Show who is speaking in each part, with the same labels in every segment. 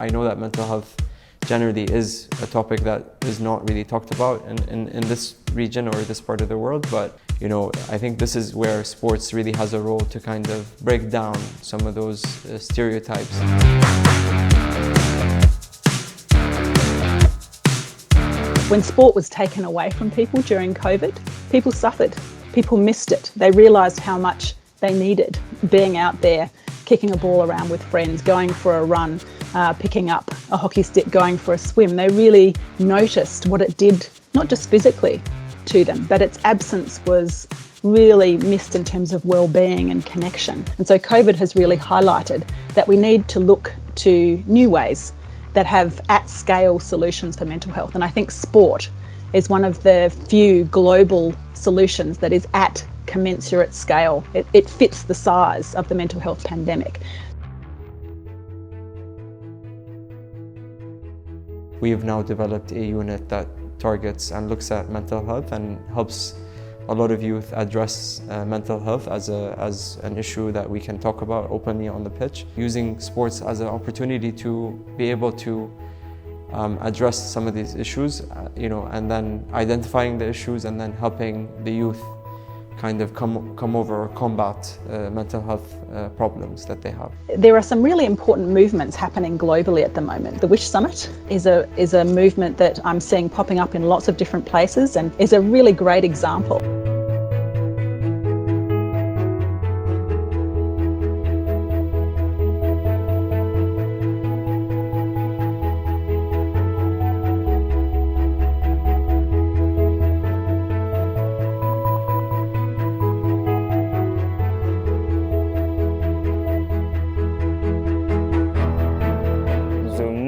Speaker 1: I know that mental health generally is a topic that is not really talked about in this region or this part of the world, but I think this is where sports really has a role to kind of break down some of those stereotypes.
Speaker 2: When sport was taken away from people during COVID, people suffered. People missed it. They realised how much they needed being out there, kicking a ball around with friends, going for a run, picking up a hockey stick, going for a swim. They really noticed what it did, not just physically to them, but its absence was really missed in terms of well-being and connection. And so COVID has really highlighted that we need to look to new ways that have at-scale solutions for mental health. And I think sport is one of the few global solutions that is at commensurate scale. It fits the size of the mental health pandemic.
Speaker 1: We have now developed a unit that targets and looks at mental health and helps a lot of youth address mental health as an issue that we can talk about openly on the pitch, using sports as an opportunity to be able to address some of these issues, and then identifying the issues and then helping the youth kind of come over or combat mental health problems that they have.
Speaker 2: There are some really important movements happening globally at the moment. The Wish Summit is a movement that I'm seeing popping up in lots of different places and is a really great example.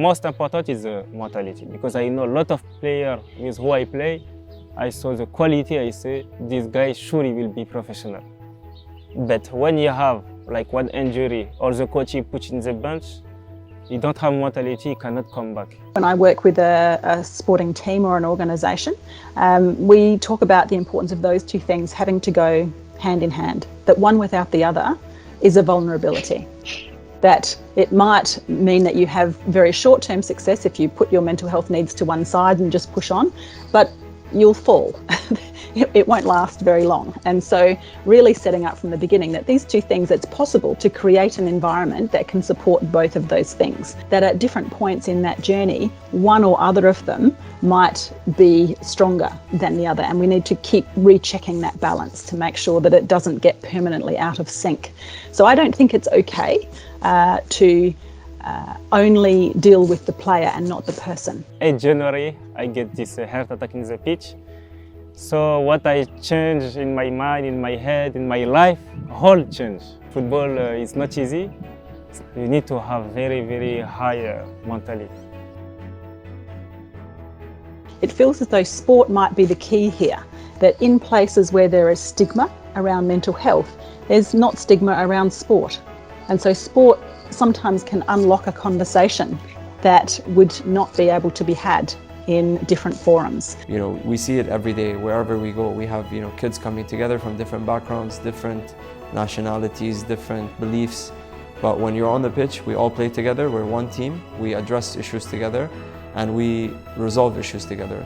Speaker 3: Most important is the mentality, because I know a lot of players with who I play. I saw the quality, I say, this guy surely will be professional. But when you have like one injury or the coach you put in the bench, you don't have mentality, you cannot come back.
Speaker 2: When I work with a sporting team or an organisation, we talk about the importance of those two things having to go hand in hand, that one without the other is a vulnerability. That it might mean that you have very short-term success if you put your mental health needs to one side and just push on, but you'll fall. It won't last very long. And so really setting up from the beginning that these two things, it's possible to create an environment that can support both of those things. That at different points in that journey, one or other of them might be stronger than the other. And we need to keep rechecking that balance to make sure that it doesn't get permanently out of sync. So I don't think it's okay to only deal with the player and not the person.
Speaker 3: In January, I get this heart attack in the pitch. So what I changed in my mind, in my head, in my life, whole change. Football is not easy. You need to have very, very high mentality.
Speaker 2: It feels as though sport might be the key here, that in places where there is stigma around mental health, there's not stigma around sport. And so sport sometimes can unlock a conversation that would not be able to be had in different forums.
Speaker 1: We see it every day, wherever we go. We have, kids coming together from different backgrounds, different nationalities, different beliefs. But when you're on the pitch, we all play together, we're one team, we address issues together, and we resolve issues together.